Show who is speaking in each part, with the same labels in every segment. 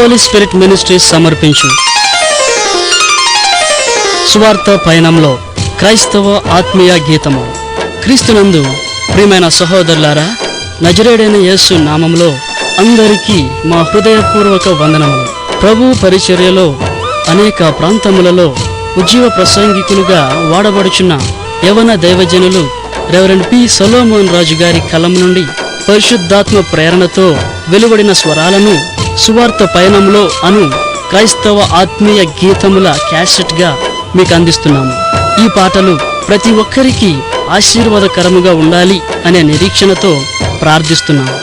Speaker 1: Holi Spirit ministries సమర్పించు సువార్త పయనంలో క్రైస్తవ ఆత్మీయ గీతము. క్రీస్తునందు ప్రియమైన సహోదరులారా, నజరేడైన యేసు నామములో అందరికీ మా హృదయపూర్వక వందనములు. ప్రభు పరిచర్యలో అనేక ప్రాంతములలో ఉజ్జీవ ప్రసంగికులుగా వాడబడుచున్న యవన దైవజనులు రెవరెండ్ పి సొలొమోన్ రాజు గారి కలం నుండి పరిశుద్ధాత్మ ప్రేరణతో వెలువడిన స్వరాలను సువార్త పయనంలో అను క్రైస్తవ ఆత్మీయ గీతముల క్యాసెట్ గా మీకు అందిస్తున్నాము. ఈ పాటలు ప్రతి ఒక్కరికి ఆశీర్వాదకరముగా ఉండాలి అనే నిరీక్షణతో ప్రార్థిస్తున్నాము.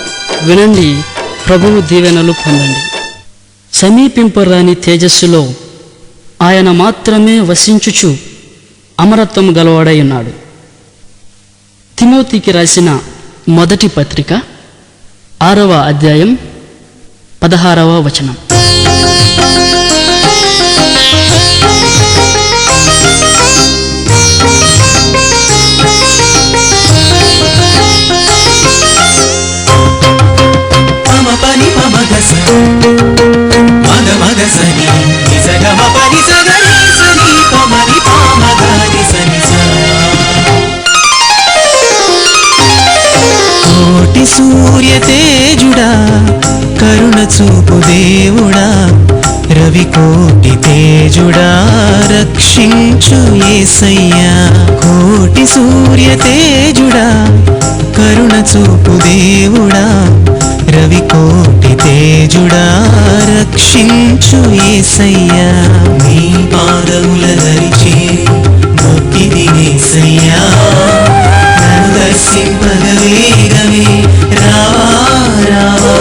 Speaker 1: వినండి, ప్రభువు దీవెనలు పొందండి. సమీపింపరాని తేజస్సులో ఆయన మాత్రమే వసించుచు అమరత్వం గలవాడై ఉన్నాడు. తిమోతికి రాసిన మొదటి పత్రిక 6వ అధ్యాయం 16వ వచనం.
Speaker 2: కోటి సూర్య తేజుడా, కరుణ చూపు దేవుడా, రవి కోటి తేజుడా, రక్షించు యేసయ్యా. కోటి సూర్య తేజుడా, కరుణ చూపు దేవుడా, రవి కోటి తేజుడా, రక్షించు యేసయ్యా. నీ పాదముల ధరిచి మొక్కిది యేసయ్యా, నన్ను దర్శింపగవేగమే రావా రావా.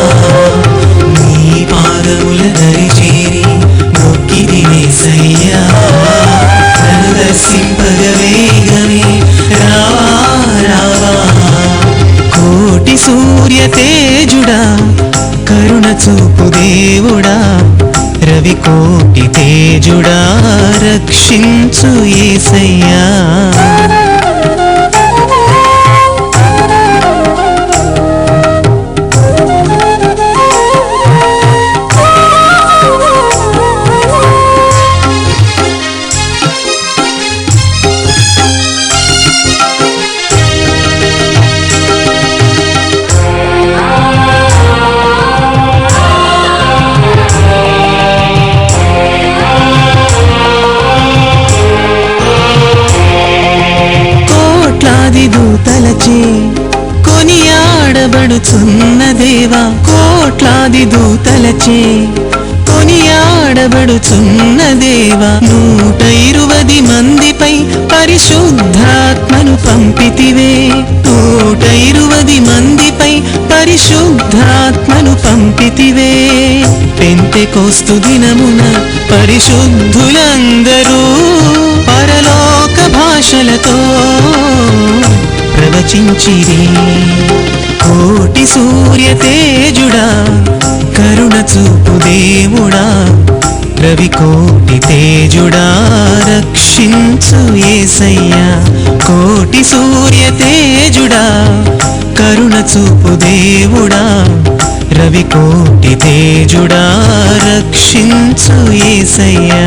Speaker 2: నీ పాదముల ధరిచేరి మొక్కిది యేసయ్యా, నన్ను దర్శింపగవేగమే రావా రావా. కోటి సూర్య తేజుడా, కరుణ చూపు దేవుడా, రవి కోటి తేజుడా, రక్షించు యేసయ్యా. దూతలచే కొనియాడబడుచున్న దేవా, కోట్లాది దూతలచే కొనియాడబడుచున్న దేవా, 120 మందిపై పరిశుద్ధాత్మను పంపితివే. 120 మందిపై పరిశుద్ధాత్మను పంపితివే. పెంతెకోస్తు దినమున పరిశుద్ధులందరూ పరలోక భాషలతో ప్రవచించిరి. కోటి సూర్య తేజుడా, కరుణ చూపు దేవుడా, రవి కోటి తేజుడా, రక్షించు యేసయ్యా. కోటి సూర్య తేజుడా, కరుణ చూపు దేవుడా, రవి కోటి తేజుడా, రక్షించు యేసయ్యా.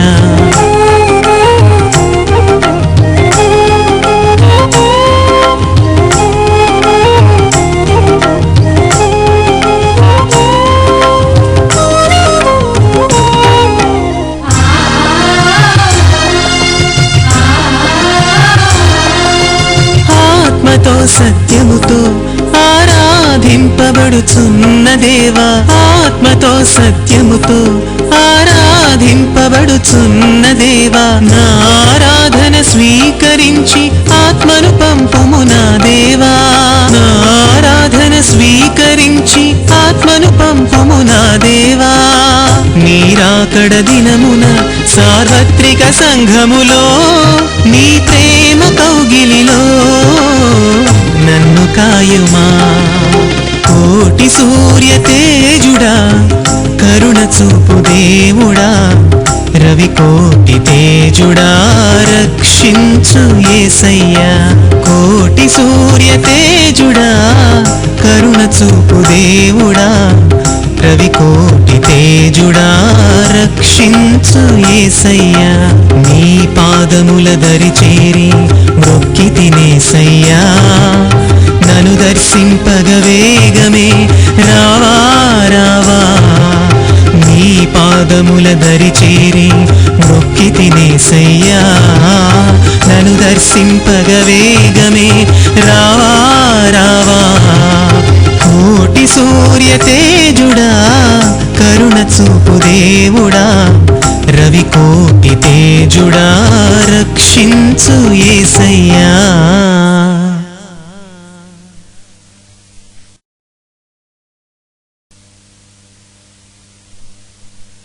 Speaker 2: ఆత్మతో సత్యముతో ఆరాధింపబడుచున్న దేవా, ఆత్మతో సత్యముతో ఆరాధింపబడుచున్న దేవా, నా ఆరాధన స్వీకరించి ఆత్మను పంపుము నా దేవా. నా ఆరాధన స్వీకరించి ఆత్మను పంపుము నా దేవా. నీరాకడ దినమున సార్వత్రిక సంఘములో నీ ప్రేమ కౌగిలిలో నన్ను కాయుమా. కోటి సూర్య తేజుడా, కరుణ చూపు దేవుడా, రవి కోటి తేజుడా, రక్షించు యేసయ్యా. కోటి సూర్య తేజుడా, కరుణ చూపు దేవుడా, రవికోటి తేజుడా రక్షించు యేసయ్యా, నీ పాదముల దరి చేరి మొక్కి తినేసయ్యా, నన్ను దర్శింపగ వేగమే రావా రావా, నీ పాదముల దరి చేరి మొక్కి తినేసయ్యా, నన్ను దర్శింపగ వేగమే రావా రావా, కోటి సూర్య తేజుడా కరుణ చూపు దేవుడా, రవికోటి తేజుడా రక్షించు యేసయ్యా.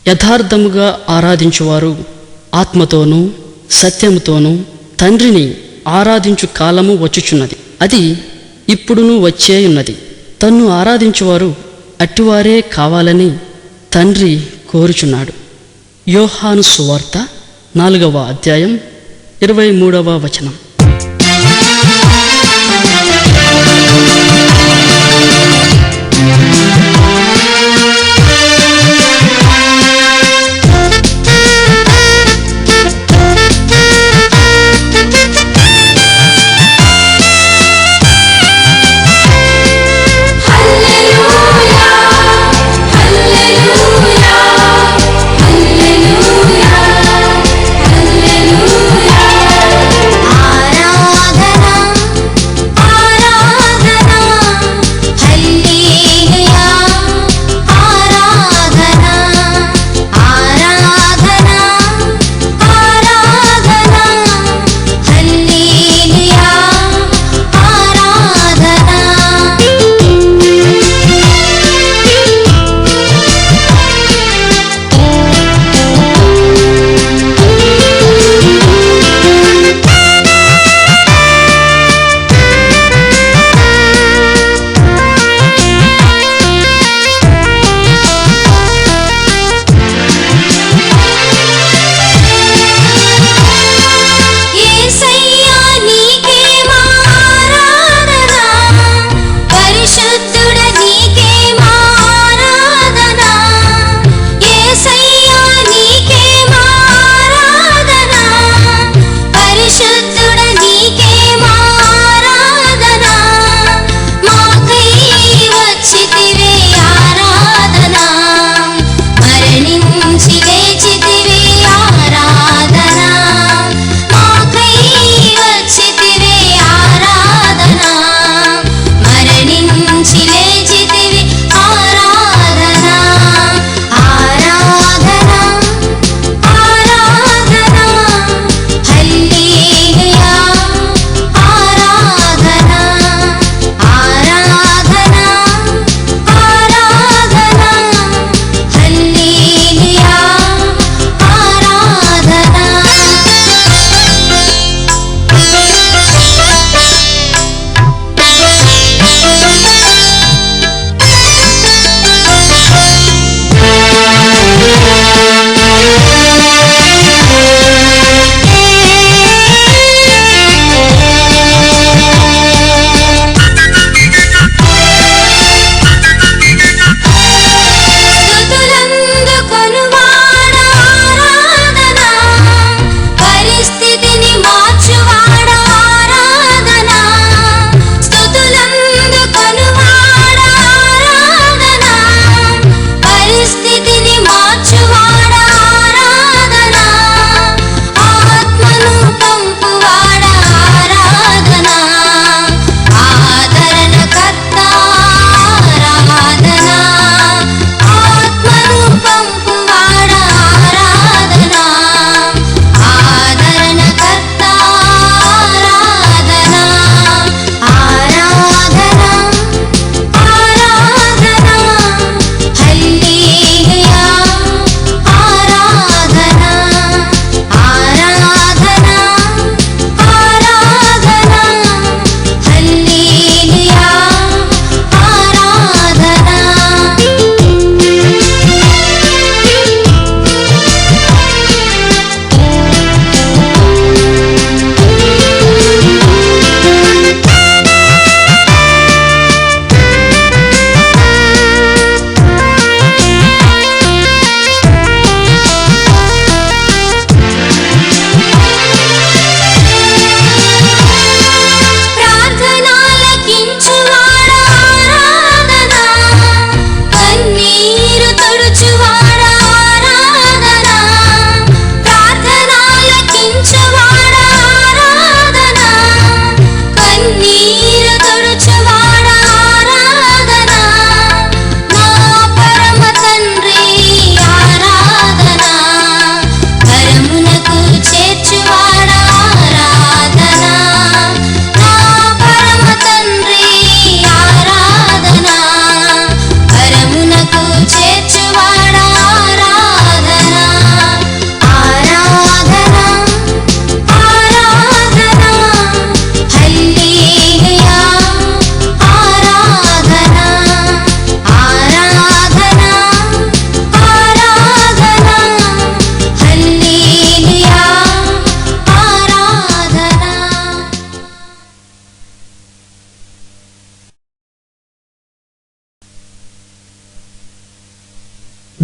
Speaker 1: యథార్థముగా ఆరాధించువారు ఆత్మతోనూ సత్యముతోనూ తండ్రిని ఆరాధించు కాలము వచ్చుచున్నది, అది ఇప్పుడును వచ్చేయున్నది. తన్ను ఆరాధించువారు అట్టివారే కావాలని తండ్రి కోరుచున్నాడు. యోహాను సువార్త 4వ అధ్యాయం 23వ వచనం.
Speaker 3: Hallelujah.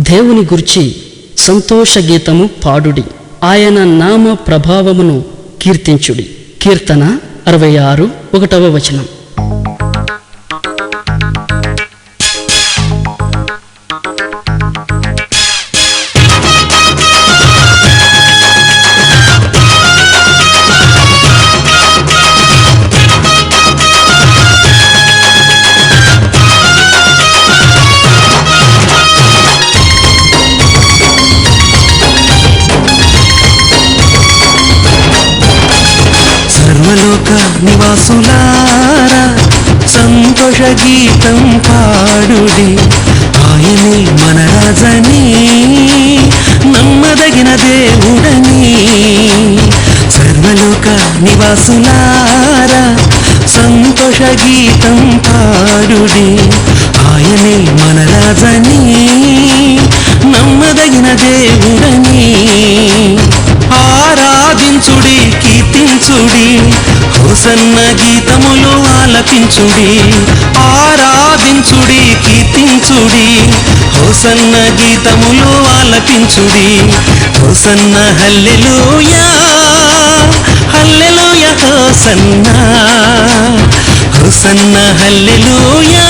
Speaker 1: దేవుని గురించి సంతోష గీతము పాడుడి, ఆయన నామ ప్రభావమును కీర్తించుడి. కీర్తన 66 1వ వచనం.
Speaker 2: సర్వలోక నివాసులారా సంతోష గీతం పాడుడి, ఆయనే మన రాజని నమ్మదగిన దేవుడని. సర్వలోక నివాసులారా సంతోష గీతం పాడుడి, ఆయనే మన రాజని నమ్మదగిన దేవుడని. ఆరాధించుడి, కీర్తించుడి, హోసన్న గీతములు ఆలపించుడి. ఆరాధించుడి, కీర్తించుడి, హోసన్న గీతములు ఆలపించుడి. Hosanna hallelujah, hallelujah hosanna, hosanna hallelujah,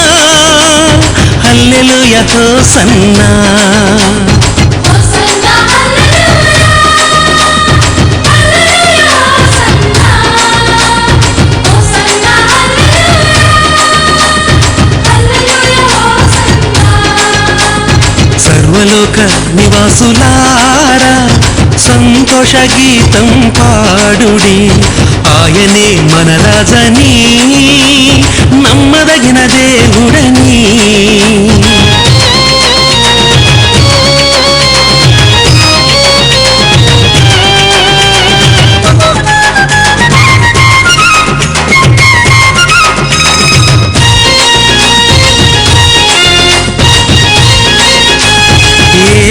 Speaker 2: hallelujah hosanna. సర్వలోక నివాసులారా సంతోష గీతం పాడుడి, ఆయనే మన రాజని నమ్మదగిన దేవుడని.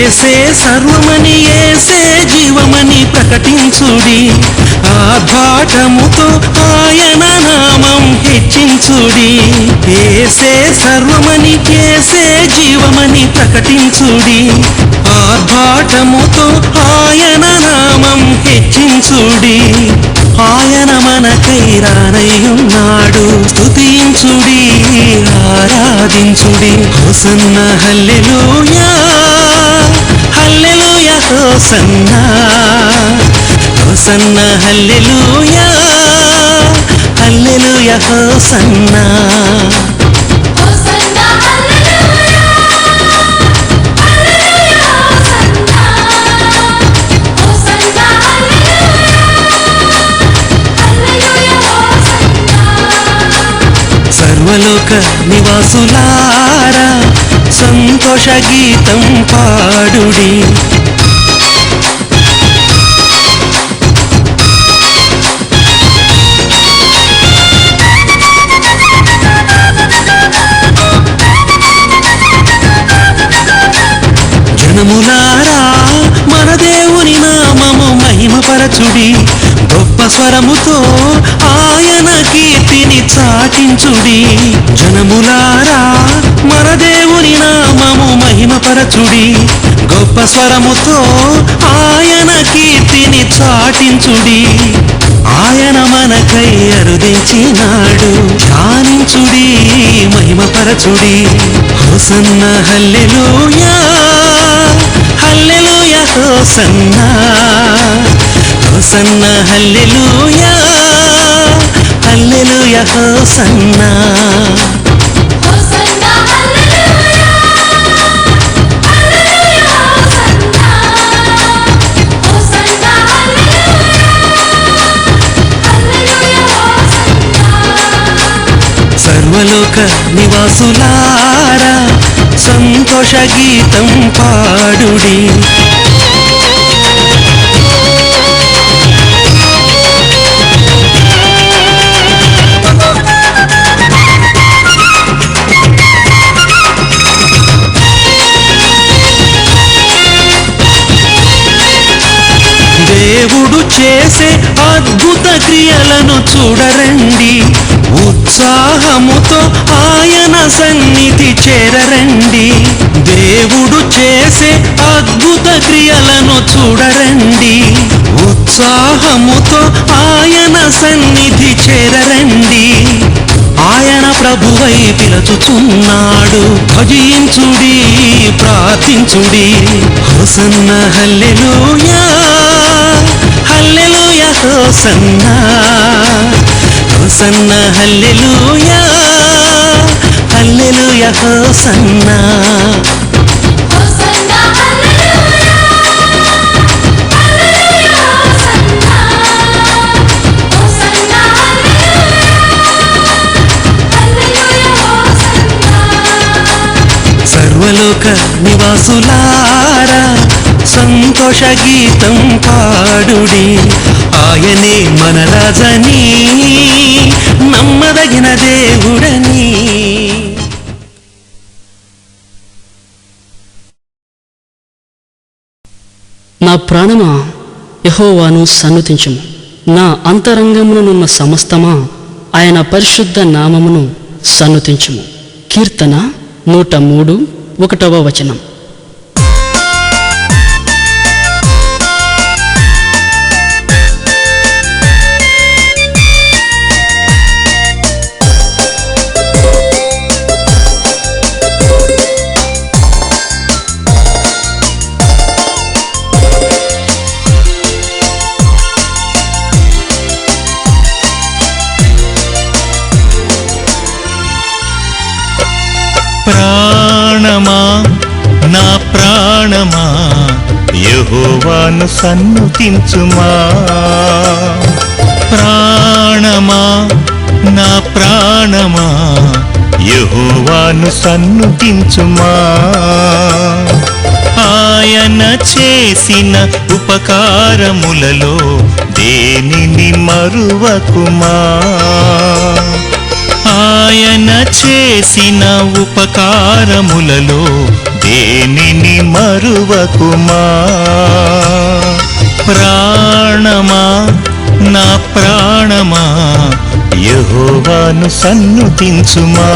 Speaker 2: ఏసే సర్వమని, ఏసే జీవమని ప్రకటించుడి. ఆర్భాటముతో ఆయన నామం హెచ్చించుడి. ఏసే సర్వమని, ఏసే జీవమని ప్రకటించుడి. ఆర్భాటముతో ఆయన నామం హెచ్చించుడి. ఆయన మనకై రానయ్యున్నాడు, స్తుతించుడి, ఆరాధించుడి. Hosanna hallelujah, hallelujah hosanna, hosanna hallelujah, hallelujah hosanna. సర్వలోక నివాసులారా సంతోష గీతం పాడుడి. జనములారా మన దేవుని నామము మహిమపరచుడి. గొప్ప స్వరముతో ఆయన కీర్తిని చాటించుడి. జనములారా మన దేవుని నామము మహిమపరచుడి. గొప్ప స్వరముతో ఆయన కీర్తిని చాటించుడి. ఆయన మనకై అరుదించినాడు, ధ్యానించుడి, మహిమపరచుడి. Hosanna hallelujah, hallelujah hosanna, hosanna hallelujah, hallelujah hosanna. సర్వలోక నివాసులారా సంతోష గీతం పాడుడి. దేవుడు చేసే అద్భుత క్రియలను చూడరండి, ఉత్సాహముతో ఆయన సన్నిధి చేరరండి, దేవుడు చేసే అద్భుత క్రియలను చూడరండి. ఉత్సాహముతో ఆయన సన్నిధి చేరరండి, ఆయన ప్రభువై పిలుచుచున్నాడు. భజించుడి, ప్రార్థించుడి. Hosanna hallelujah, hallelujah hosanna, hosanna hallelujah, hallelujah hosanna.
Speaker 3: Hosanna hallelujah, hallelujah hosanna, hosanna hallelujah, hallelujah hosanna.
Speaker 2: సర్వలోక నివాసులారా సంతోష గీతం పాడుడి, ఆయనే మన రాజని, నమ్మదగిన దేవుడని.
Speaker 1: నా ప్రాణమా యెహోవాను సన్నుతించుము, నా అంతరంగమునున్న సమస్తమా ఆయన పరిశుద్ధ నామమును సన్నుతించుము. కీర్తన 103, 1వ వచనం.
Speaker 4: ప్రాణమా నా ప్రాణమా యెహోవాను సన్నుతించుమా. ప్రాణమా నా ప్రాణమా యెహోవాను సన్నుతించుమా. ఆయన చేసిన ఉపకారములలో దేనిని మరువకుమా. ఆయన చేసిన ఉపకారములలో దేనిని మరువకుమా. ప్రాణమా నా ప్రాణమా యెహోవాను సన్నుతించుమా.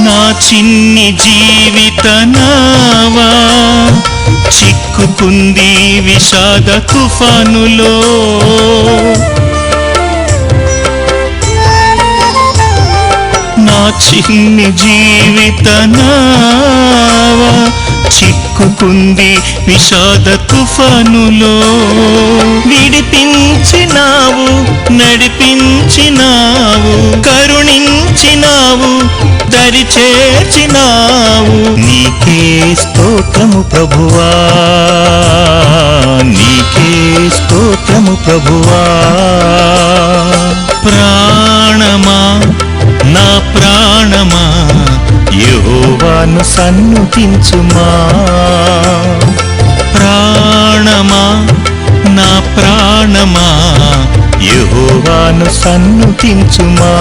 Speaker 4: నా చిన్ని జీవిత నావా చిక్కుకుంది విషాద తుఫానులో. నా చిన్ని జీవిత నావా చిక్కుకుంది విషాద తుఫానులో. విడిపించినావు, నడిపించినావు, కరుణించినావు, దరి చేర్చినావు. నీకే స్తోత్రము ప్రభువా, నీకే స్తోత్రము ప్రభువా. ప్రాణమా నా ప్రాణమా యెహోవాను సన్నుతించుమా. ప్రాణమా నా ప్రాణమా యెహోవాను సన్నుతించుమా.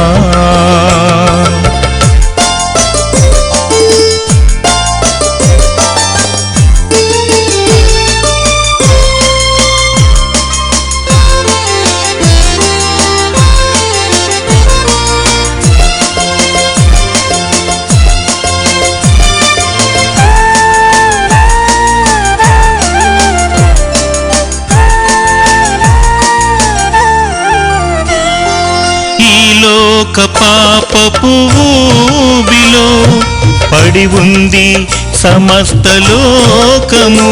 Speaker 4: లోక పాపపు ఊబిలో పడి ఉంది సమస్త లోకము.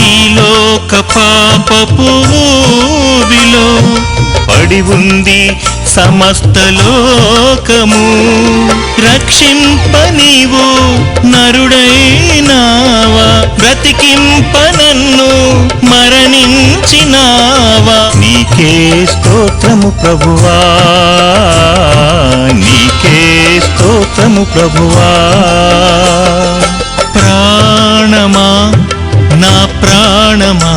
Speaker 4: ఈ లోక పాపపు ఊబిలో పడి ఉంది సమస్త లోకము. రక్షింప నీవు నరుడైనావా, బ్రతికింప నన్ను మరణించినావా. నీ నీకే స్తోత్రము ప్రభువా, నీకే స్తోత్రము ప్రభువా. ప్రాణమా నా ప్రాణమా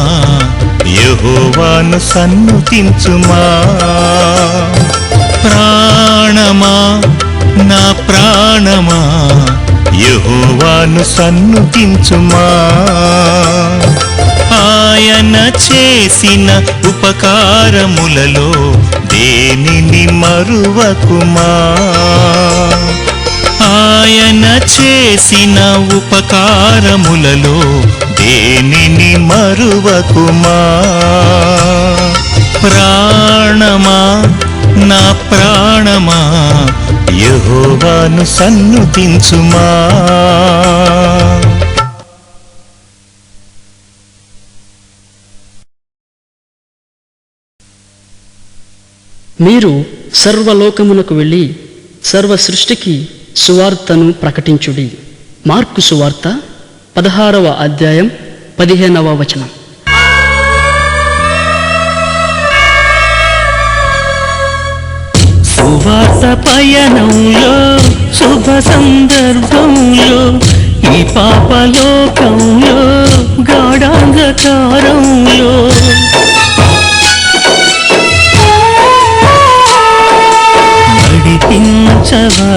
Speaker 4: యెహోవాను సన్నుతించుమా. ప్రాణమా నా ప్రాణమా యెహోవాను సన్నుతించుమా. ఆయన చేసిన ఉపకారములలో దేనిని మరువకుమా. ఆయన చేసిన ఉపకారములలో దేనిని మరువకుమా. ప్రాణమా నా ప్రాణమా యెహోవాను సన్నుతించుమా.
Speaker 1: మీరు సర్వలోకమునకు వెళ్ళి సర్వ సృష్టికి సువార్తను ప్రకటించుడి. మార్కు సువార్త 16వ అధ్యాయం 15వ వచనం.
Speaker 2: సువార్త పయనంలో శుభ సందర్భంలో ఈ పాపలోకంలో గాఢాంధకారంలో నడిపించవా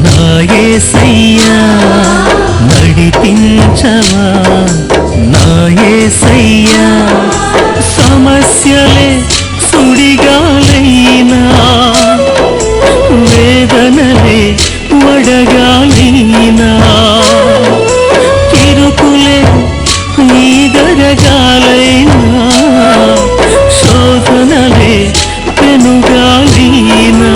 Speaker 2: నా యేసయ్యా, నడిపించవా నా యేసయ్యా. సమస్యలే సుడిగాలైనా, వేదనలే వడగాలైనా, తిరుకులే నీదరగాలైనా, శోధనలే పెనుగాలైనా,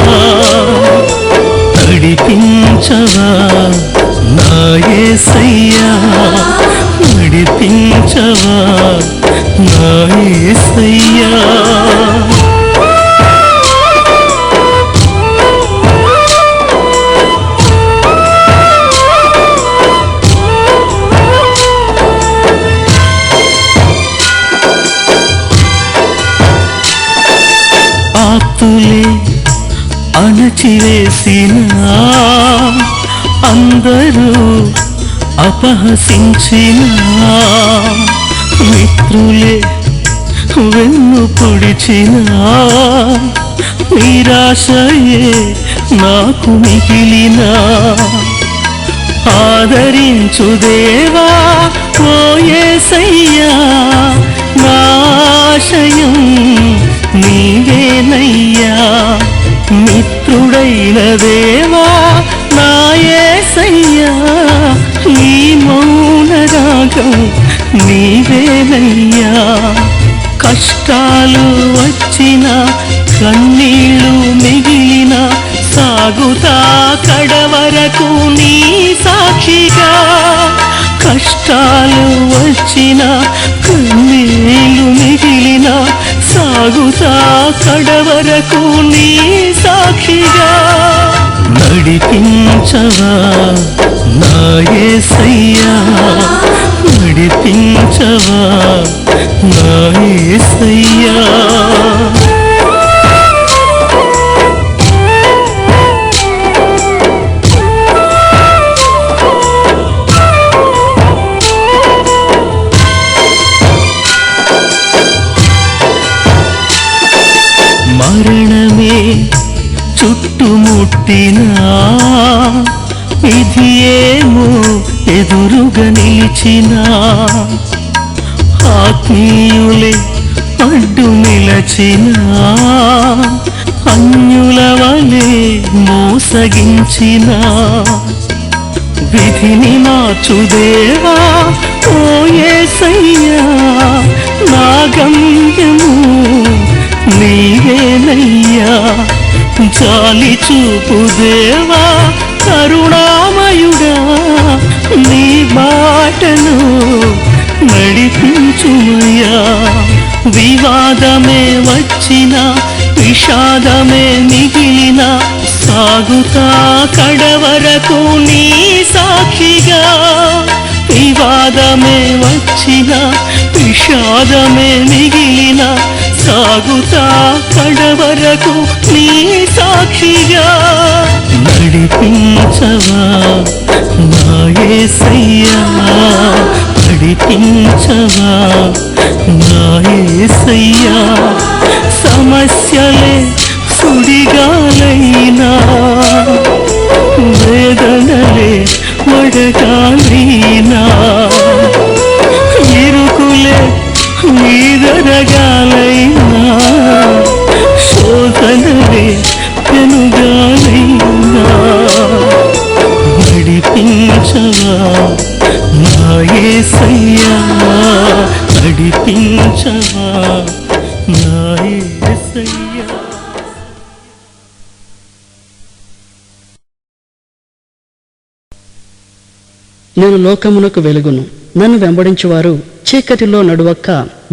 Speaker 2: నడిపించవా నా యేసయ్యా, నడిపించవా నా యేసయ్యా. ఆప్తులే అణచివేసినా, అందరూ అపహసించినా, మిత్రులే వెన్ను పొడిచినా, నిరాశయే నాకు మిగిలినా, ఆదరించు దేవా ఓ యేసయ్యా, నా ఆశయం నీవేనయ్యా. మిత్రుడైన దేవా నా యేసయ్యా, నీ మౌన రాగం నీవేనయ్యా. కష్టాలు వచ్చిన కన్నీళ్ళు మిగిలిన సాగుతా కడవరకు నీ సాక్షిగా. కష్టాలు వచ్చిన కన్నీళ్ళు మిగిలిన సాగుతా కడవరకు నీ సాక్షిగా. నడిపించవా నా యేసయ్యా, నడిపించవా నా యేసయ్యా. మరణమే చుట్టుముట్టినా, విధియేమో ఎదురుగా నిలిచినా, ఆత్మీయులే అడ్డు నిలచినా, అన్యుల వలె మోసగించినా, విధిని మార్చు దేవా ఓ యేసయ్యా, నా గమ్యము నీవేనయ్యా. జాలి చూపు దేవా కరుణామయుడా, నీ బాటను నడిపించుమయ్యా. వివాదమే వచ్చిన విషాదమే మిగిలిన సాగుతా కడవరకు నీ సాక్షిగా. వివాదమే వచ్చిన విషాదమే మిగిలిన సాగుతా కడవరకు నీ సాక్షిగా నడిపించవా నా యేసయ్యా నడిపించవా నా యేసయ్యా సమస్యలే సుడిగాలైనా వేదనలే వడగాలైనా ఇరుకులే నీదరగాలైనా శోధనలే పెనుగాలైనా నడిపించవా నా యేసయ్యా నడిపించవా నా యేసయ్యా.
Speaker 1: నేను లోకమునకు వెలుగును, నన్ను వెంబడించువారు చీకటిలో నడువక్క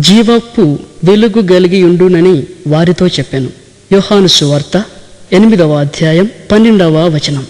Speaker 1: జీవపు వెలుగు గలిగియుండునని వారితో చెప్పాను. యోహాను సువార్త 8వ అధ్యాయం 12వ వచనం.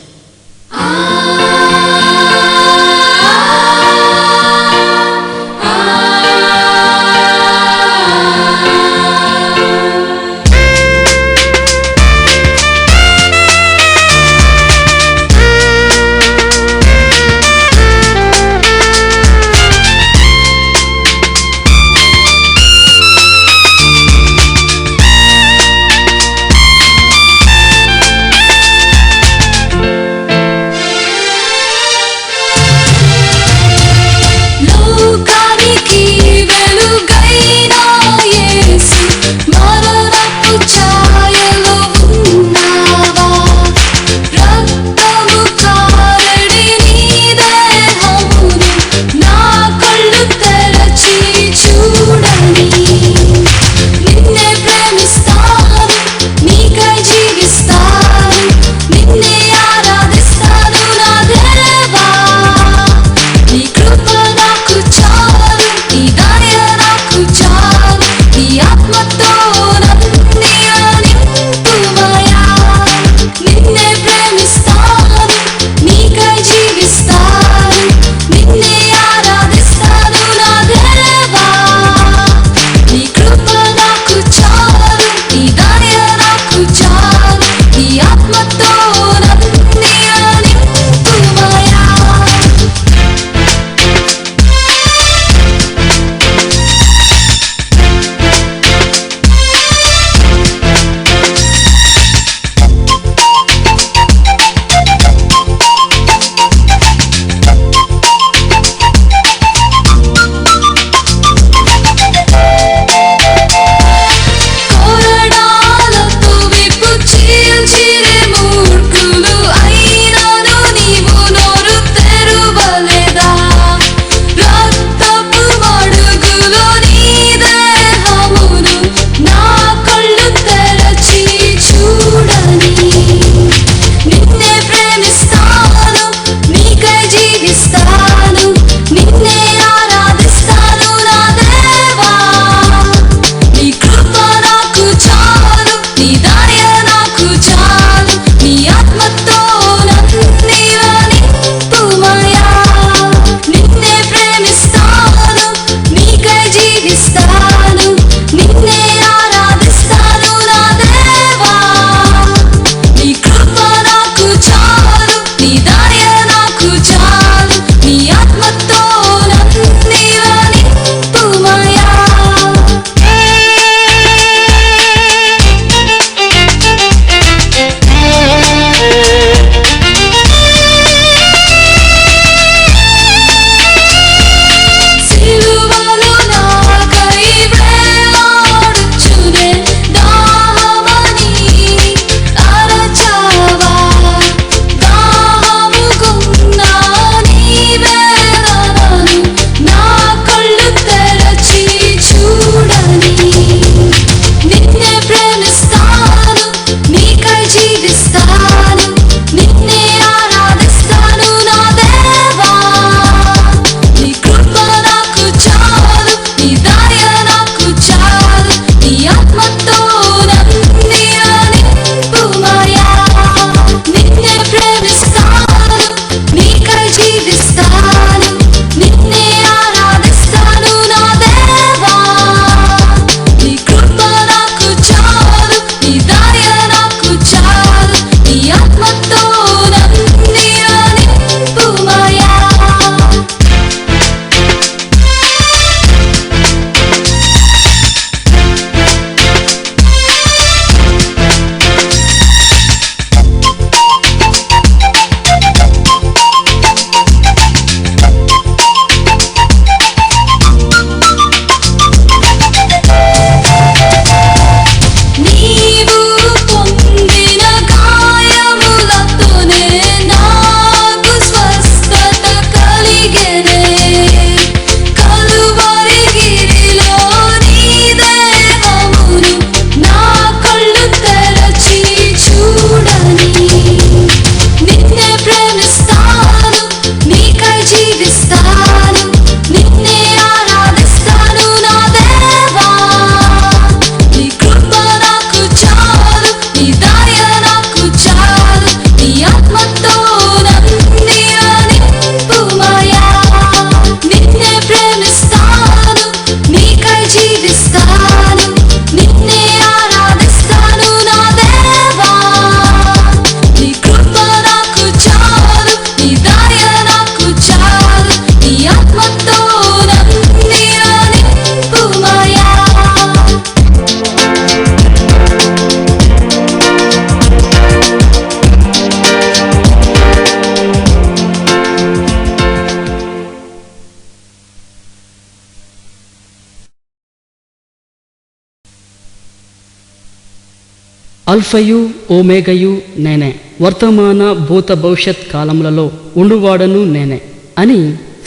Speaker 1: అల్ఫయు ఓమేగయు నేనే, వర్తమాన భూత భవిష్యత్ కాలములలో ఉండువాడను నేనే అని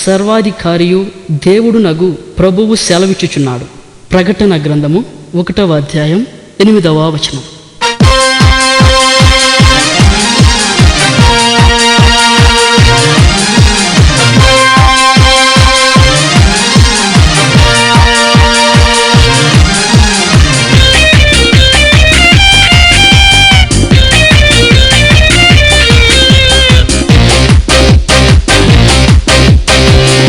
Speaker 1: సర్వాధికారియు దేవుడునగు ప్రభువు సెలవిచ్చుచున్నాడు. ప్రకటన గ్రంథము 1వ అధ్యాయం 8వ వచనం.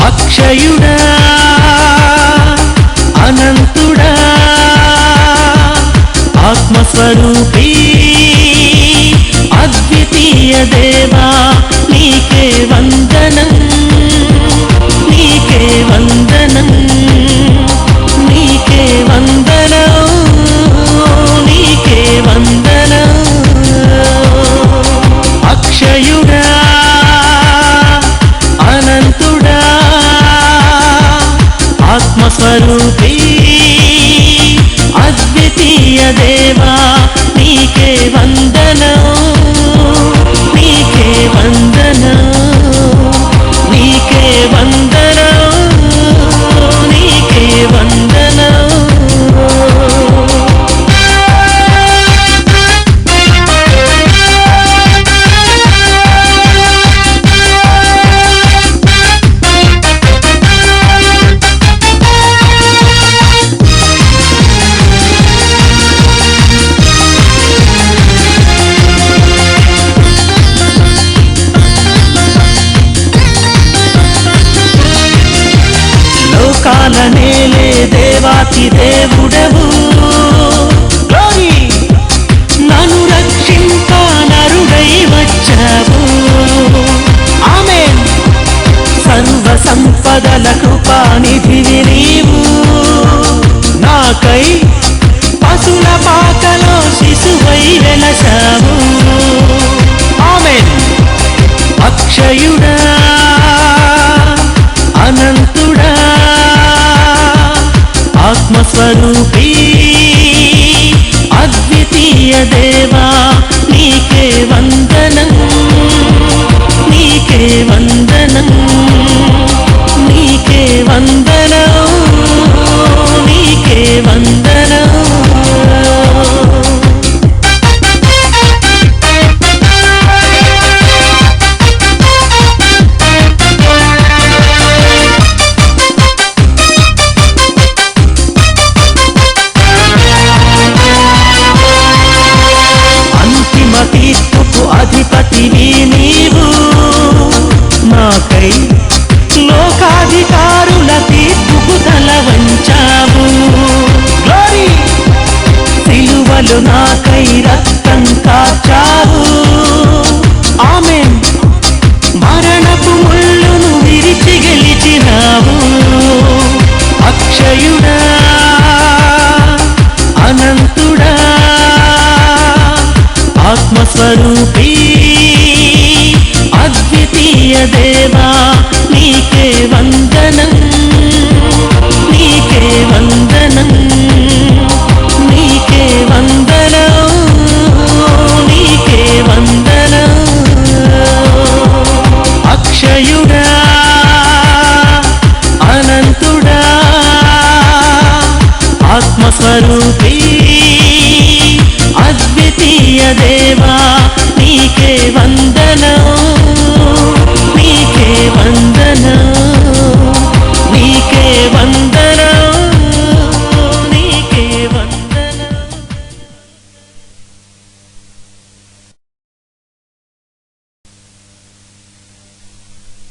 Speaker 2: అక్షయుడా అనంతుడా ఆత్మస్వరూపీ అద్వితీయ దేవా నీకే వందనం, నీకే వందనం, నీకే వందనం, నీకే వందనం. అక్షయుడా అనంతుడా ఆత్మస్వరూపీ అద్వితీయ దేవా నీకే వందనం, నీకే వందనం, నీకే వందనం, నీకే వందనం. లోకాలనేలే దేవాతి దేవుడవు, గ్లోరీ నన్ను రక్షింప నరుడై వచ్చావు. ఆమేన్. సర్వ సంపదల కృపానిధివి నీవు, నాకై పశుల పాకలో శిశువై వెలసావు. ఆమేన్. అక్షయుడా అనంతుడా ఆత్మస్వరూపీ అద్వితీయ దేవా నీకే వందనం, నీకే వందనం, నీకే వందనం, నీకే వందనం. తీర్పుకు అధిపతివి నీవు, నాకై లోకాధికారుల తీర్పుకు తల వంచావు. గ్లోరీ. సిలువలు నాకై రక్తం కార్చావు. ఆమేన్. మరణపు ముళ్ళును విరిచి గెలిచినావు. అక్షయుడా అనంతుడా ఆత్మస్వరూపీ అద్వితీయ దేవా నీకే వందనం, నీకే వందనం, నీకే వందనం, నీకే వందనం. అక్షయుడా అనంతుడా ఆత్మస్వరూపీ అద్వితీయ దేవా నీకే వందనం, నీకే వందనం, నీకే వందనం, నీకే వందనం.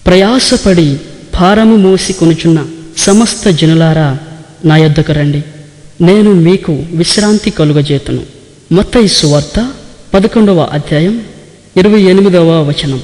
Speaker 1: ప్రయాసపడి భారము మోసి కొనుచున్న సమస్త జనులారా నా యొద్దకు రండి, నేను మీకు విశ్రాంతి కలుగజేతును. మత్తయి సువార్త 11వ అధ్యాయం 28వ వచనం.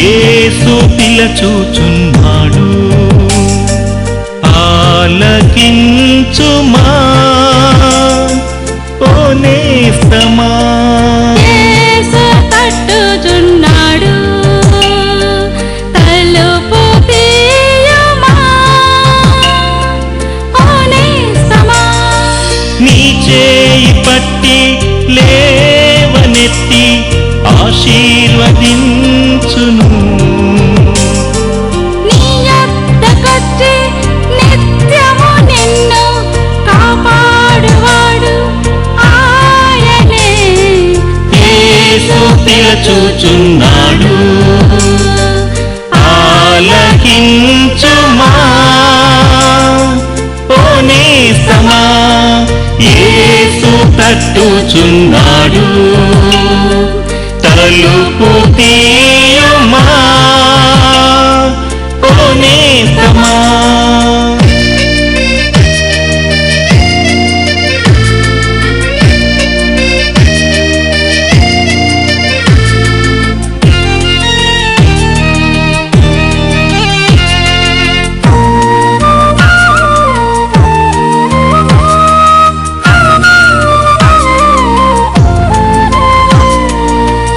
Speaker 4: యేసు పిలచుచున్నాడు, ఆలకించుమా ఓ నేస్తమా.
Speaker 3: యేసు తట్టుచున్నాడు, తలుపు తీయుమా ఓ నేస్తమా.
Speaker 4: నీ చేయి పట్టి లేవనెత్తి ఆశీర్వదించును.
Speaker 3: నీ యొద్దకొచ్చి నిత్యము నిన్ను కాపాడువాడు ఆయనే.
Speaker 4: యేసు పిలుచుచున్నాడు, ఆలకించుమా ఓ నేస్తమా. యేసు తట్టుచున్నాడు, తలుపు తీయుమా ఓ నేస్తమా.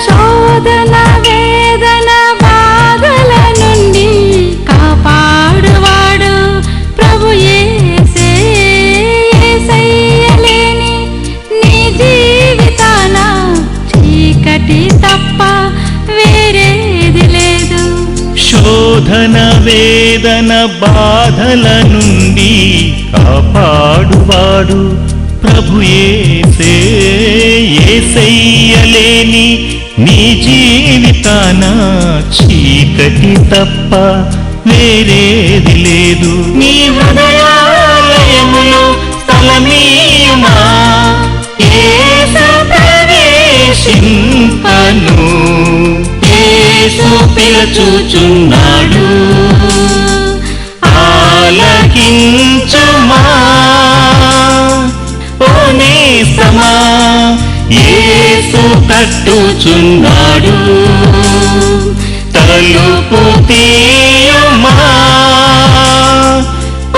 Speaker 3: శోధన వేదన బాధల నుండి కాపాడువాడు ప్రభు యేసే. యేసయ్యలేని నీ జీవితాన చీకటి తప్ప వేరేది లేదు.
Speaker 4: శోధన వేదన బాధల నుండి కాపాడువాడు ప్రభు యేసే. యేసయ్యలేని నీ జీవితాన చీకటి తప్ప వేరేది లేదు. నీ హృదయాలయములో స్థలమీయుమా, యేసు ప్రవేశింపను. యేసు పిలుచుచున్నాడు, ఆలకించుమా ఓ నేస్తమా. యేసు తట్టుచున్నాడు, తలుపు తీయుమా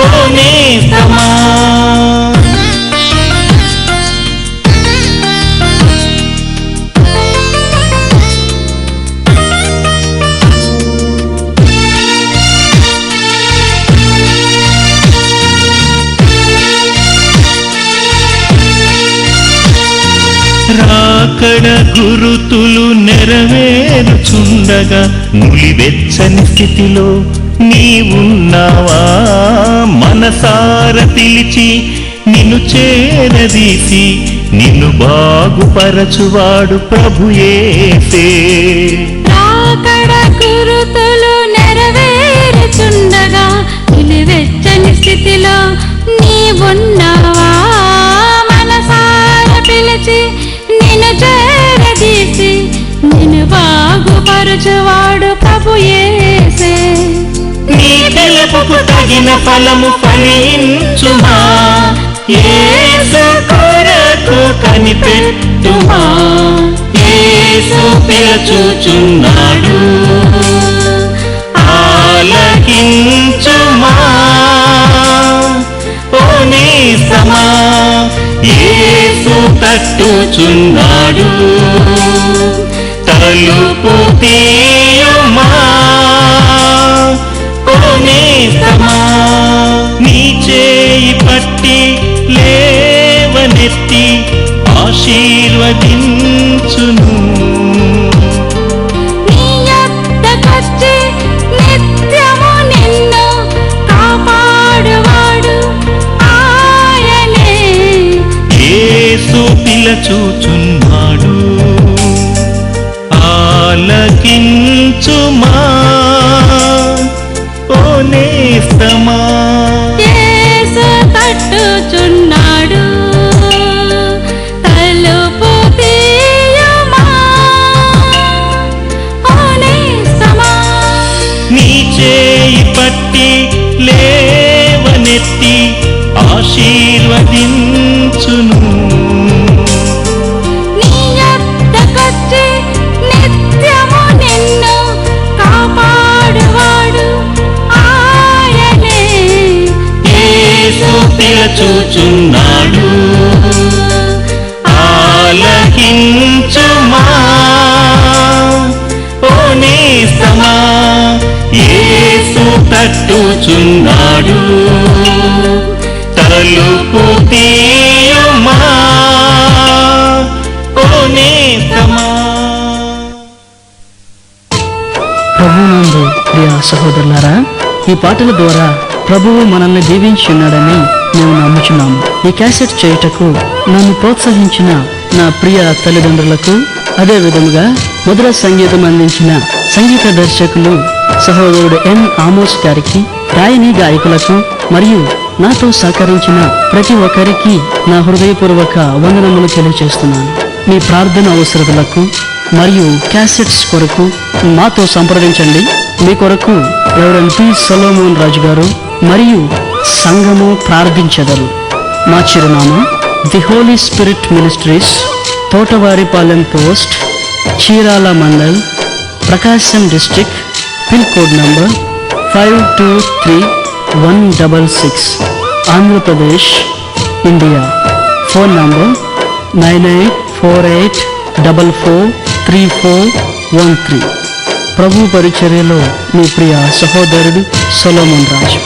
Speaker 4: ఓ నేస్తమా. రాకడ గురుతులు నెరవేరుచుండగా నులివెచ్చని స్థితిలో నీవున్నావా. మనసార పిలిచి నిన్ను చేరదీసి నిన్ను బాగుపరచువాడు ప్రభు యేసే.
Speaker 3: రాకడ గురుతులు నెరవేరుచుండగా నిలువెచ్చని స్థితిలో నీవున్నావా. మనసార పిలిచి నిన్ను చేరదీసి నిన్ను బాగుపరచువాడు ప్రభు యేసే.
Speaker 4: నీ పిలుపుకు తగిన ఫలము ఫలించుమా, యేసు కొరకు కనిపెట్టుమా. యేసు పిలుచుచున్నాడు, ఆలకించుమా ఓ నేస్తమా. యేసు తట్టుచున్నాడు, తలుపు తీయుమా ఓ నేస్తమా. నీ చేయి పట్టి లేవనెత్తి ఆశీర్వదించును.
Speaker 3: నీ యొద్దకొచ్చి నిత్యము నిన్ను కాపాడువాడు ఆయనే.
Speaker 4: యేసు పిలుచుచున్నాడు, ఆలకించుమా ఓ నేస్తమా.
Speaker 3: యేసు తట్టుచున్నాడు, తలుపు తీయుమా
Speaker 4: పిలచుచున్నాడు ఆలకించుమా ఓ నేస్తమా యేసు తట్టుచున్నాడు తలుపు తీయుమా ఓ నేస్తమా.
Speaker 1: ప్రభువునందు ప్రియ సహోదరులారా, ఈ పాటల ద్వారా ప్రభువు మనల్ని దీవించి ఉన్నాడని మేము నమ్ముచున్నాము. ఈ క్యాసెట్ చేయుటకు నన్ను ప్రోత్సహించిన నా ప్రియ తల్లిదండ్రులకు, అదే విధముగా మధుర సంగీతం అందించిన సంగీత దర్శకులు సహోదరుడు ఎన్ ఆమోస్ గారికి, రాయని గాయకులకు మరియు నాతో సహకరించిన ప్రతి ఒక్కరికి నా హృదయపూర్వక వందనములు తెలియజేస్తున్నాను. మీ ప్రార్థన అవసరతలకు మరియు క్యాసెట్స్ కొరకు మాతో సంప్రదించండి. మీ కొరకు రెవరెండ్ పి సొలొమోన్ రాజు గారు మరియు సంఘము ప్రార్థించెదరు. మా చిరునామా the Holy Spirit Ministries, Thotavaripalem post, Chirala mandal, Prakasam district, pin code number 523166, Andhra Pradesh, India. Phone number 9848443413. ప్రభు పరిచర్యలో మీ ప్రియ సహోదరుడు సొలొమోన్ రాజు.